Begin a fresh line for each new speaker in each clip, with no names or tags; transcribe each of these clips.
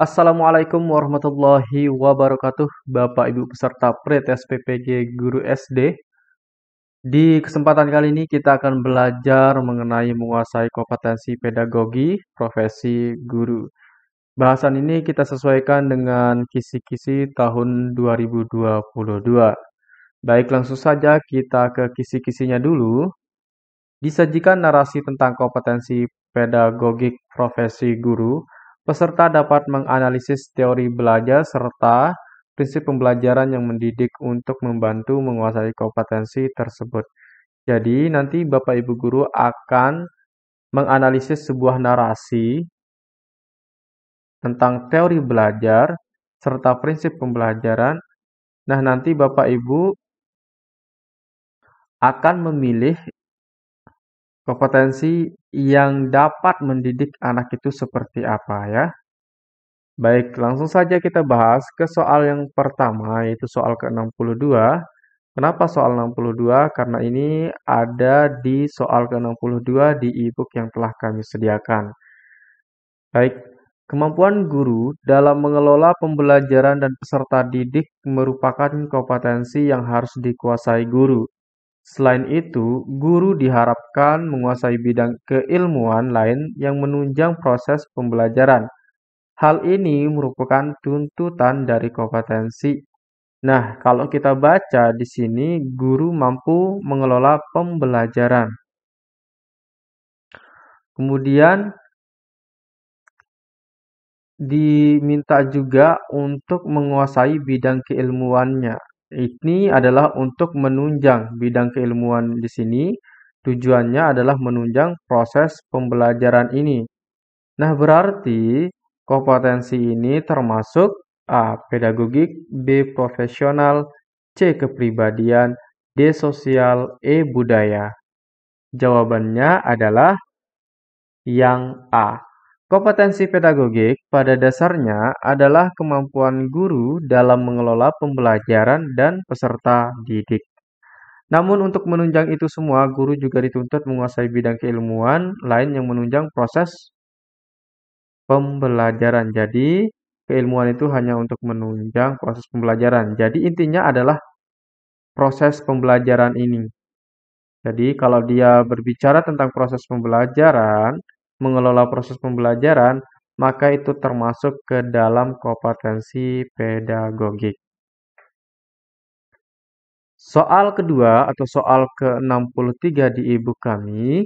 Assalamualaikum warahmatullahi wabarakatuh, Bapak Ibu peserta Pretest PPG Guru SD. Di kesempatan kali ini kita akan belajar mengenai menguasai kompetensi pedagogi profesi guru. Bahasan ini kita sesuaikan dengan kisi-kisi tahun 2022. Baik, langsung saja kita ke kisi-kisinya dulu. Disajikan narasi tentang kompetensi pedagogik profesi guru, peserta dapat menganalisis teori belajar serta prinsip pembelajaran yang mendidik untuk membantu menguasai kompetensi tersebut. Jadi, nanti Bapak Ibu guru akan menganalisis sebuah narasi tentang teori belajar serta prinsip pembelajaran. Nah, nanti Bapak Ibu akan memilih kompetensi yang dapat mendidik anak itu seperti apa ya. Baik, langsung saja kita bahas ke soal yang pertama, yaitu soal ke-62. Kenapa soal 62? Karena ini ada di soal ke-62 di e-book yang telah kami sediakan. Baik, kemampuan guru dalam mengelola pembelajaran dan peserta didik merupakan kompetensi yang harus dikuasai guru. Selain itu, guru diharapkan menguasai bidang keilmuan lain yang menunjang proses pembelajaran. Hal ini merupakan tuntutan dari kompetensi. Nah, kalau kita baca di sini, guru mampu mengelola pembelajaran. Kemudian diminta juga untuk menguasai bidang keilmuannya. Ini adalah untuk menunjang bidang keilmuan di sini. Tujuannya adalah menunjang proses pembelajaran ini. Nah, berarti kompetensi ini termasuk A. Pedagogik, B. Profesional, C. Kepribadian, D. Sosial, E. Budaya. Jawabannya adalah yang A. Kompetensi pedagogik pada dasarnya adalah kemampuan guru dalam mengelola pembelajaran dan peserta didik. Namun untuk menunjang itu semua, guru juga dituntut menguasai bidang keilmuan lain yang menunjang proses pembelajaran. Jadi, keilmuan itu hanya untuk menunjang proses pembelajaran. Jadi, intinya adalah proses pembelajaran ini. Jadi, kalau dia berbicara tentang proses pembelajaran, mengelola proses pembelajaran, maka itu termasuk ke dalam kompetensi pedagogik. Soal kedua atau soal ke-63 di e-book kami,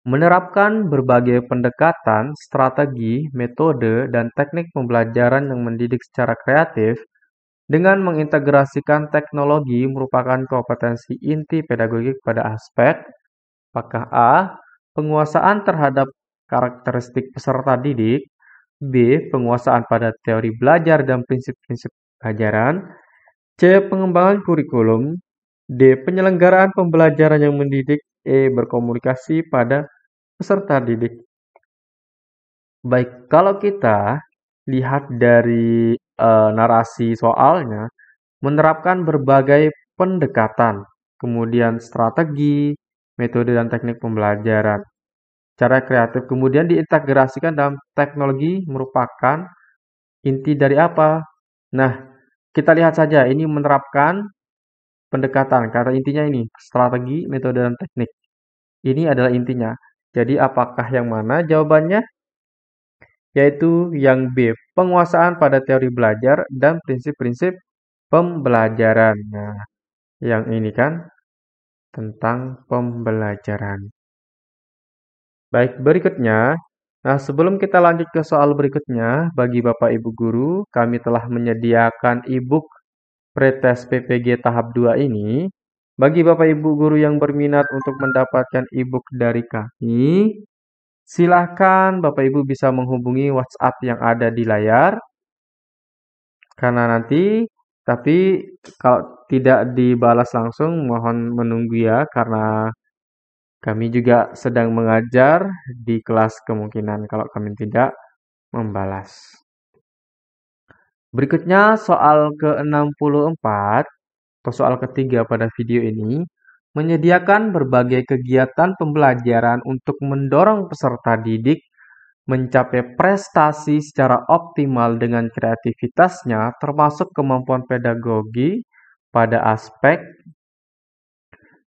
menerapkan berbagai pendekatan, strategi, metode, dan teknik pembelajaran yang mendidik secara kreatif dengan mengintegrasikan teknologi merupakan kompetensi inti pedagogik pada aspek apakah A. Penguasaan terhadap karakteristik peserta didik, B. Penguasaan pada teori belajar dan prinsip-prinsip pelajaran, C. Pengembangan kurikulum, D. Penyelenggaraan pembelajaran yang mendidik, E. Berkomunikasi pada peserta didik. Baik, kalau kita lihat dari narasi soalnya, menerapkan berbagai pendekatan, kemudian strategi, metode dan teknik pembelajaran. Cara kreatif kemudian diintegrasikan dalam teknologi merupakan inti dari apa? Nah, kita lihat saja ini menerapkan pendekatan. Kata intinya ini, strategi, metode, dan teknik. Ini adalah intinya. Jadi apakah yang mana jawabannya? Yaitu yang B, penguasaan pada teori belajar dan prinsip-prinsip pembelajaran. Nah, yang ini kan tentang pembelajaran. Baik, berikutnya. Nah, sebelum kita lanjut ke soal berikutnya, bagi Bapak Ibu guru, kami telah menyediakan e-book Pretest PPG tahap 2 ini. Bagi Bapak Ibu guru yang berminat untuk mendapatkan e-book dari kami, silahkan Bapak Ibu bisa menghubungi WhatsApp yang ada di layar. Karena nanti, tapi kalau tidak dibalas langsung, mohon menunggu ya, karena kami juga sedang mengajar di kelas kemungkinan kalau kami tidak membalas. Berikutnya soal ke-64 atau soal ketiga pada video ini menyediakan berbagai kegiatan pembelajaran untuk mendorong peserta didik mencapai prestasi secara optimal dengan kreativitasnya, termasuk kemampuan pedagogi pada aspek.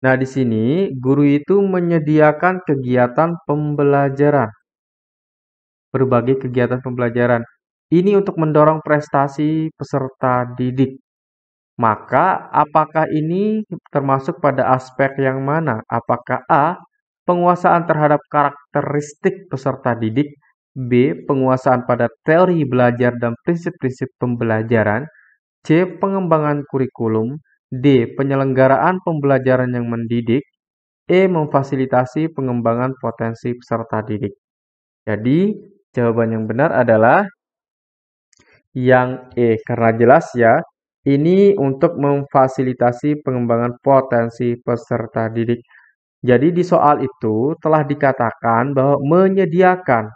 Nah, di sini guru itu menyediakan kegiatan pembelajaran, berbagai kegiatan pembelajaran. Ini untuk mendorong prestasi peserta didik. Maka, apakah ini termasuk pada aspek yang mana? Apakah A, penguasaan terhadap karakteristik peserta didik, B, penguasaan pada teori belajar dan prinsip-prinsip pembelajaran, C, pengembangan kurikulum, D, penyelenggaraan pembelajaran yang mendidik, E, memfasilitasi pengembangan potensi peserta didik. Jadi, jawaban yang benar adalah yang E, karena jelas ya, ini untuk memfasilitasi pengembangan potensi peserta didik. Jadi di soal itu telah dikatakan bahwa menyediakan.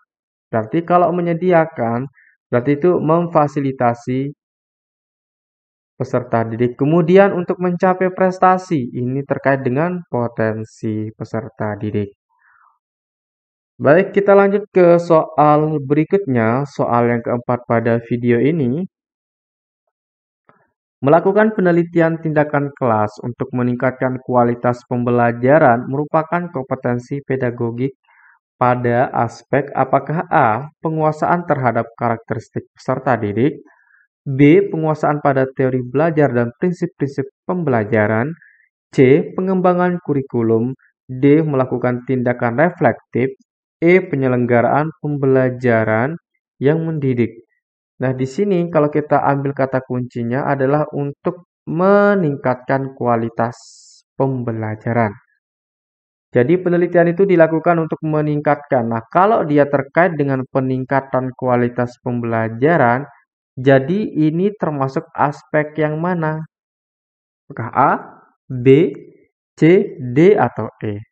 Berarti kalau menyediakan, berarti itu memfasilitasi peserta didik. Kemudian untuk mencapai prestasi, ini terkait dengan potensi peserta didik. Baik, kita lanjut ke soal berikutnya, soal yang keempat pada video ini. Melakukan penelitian tindakan kelas untuk meningkatkan kualitas pembelajaran merupakan kompetensi pedagogik pada aspek apakah A. Penguasaan terhadap karakteristik peserta didik, B. Penguasaan pada teori belajar dan prinsip-prinsip pembelajaran, C. Pengembangan kurikulum, D. Melakukan tindakan reflektif, E. Penyelenggaraan pembelajaran yang mendidik. Nah, di sini kalau kita ambil kata kuncinya adalah untuk meningkatkan kualitas pembelajaran. Jadi penelitian itu dilakukan untuk meningkatkan. Nah, kalau dia terkait dengan peningkatan kualitas pembelajaran, jadi ini termasuk aspek yang mana? Apakah A, B, C, D, atau E?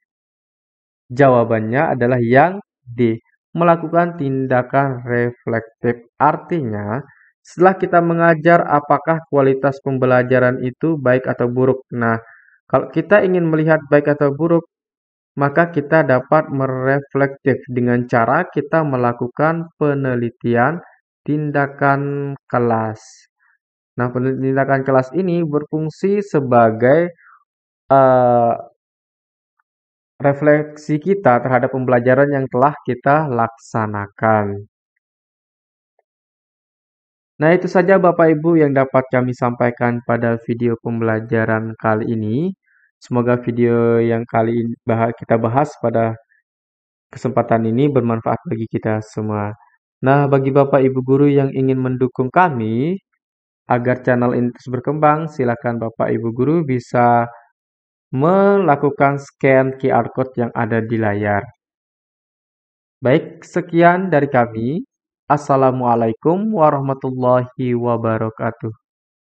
Jawabannya adalah yang D, melakukan tindakan reflektif. Artinya, setelah kita mengajar apakah kualitas pembelajaran itu baik atau buruk. Nah, kalau kita ingin melihat baik atau buruk, maka kita dapat mereflektif dengan cara kita melakukan penelitian tindakan kelas. Nah, tindakan kelas ini berfungsi sebagai eh, refleksi kita terhadap pembelajaran yang telah kita laksanakan. Nah, itu saja Bapak Ibu yang dapat kami sampaikan pada video pembelajaran kali ini. Semoga video yang kali ini kita bahas pada kesempatan ini bermanfaat bagi kita semua. Nah, bagi Bapak Ibu guru yang ingin mendukung kami agar channel ini terus berkembang, silakan Bapak Ibu guru bisa melakukan scan QR code yang ada di layar. Baik, sekian dari kami. Assalamualaikum warahmatullahi wabarakatuh.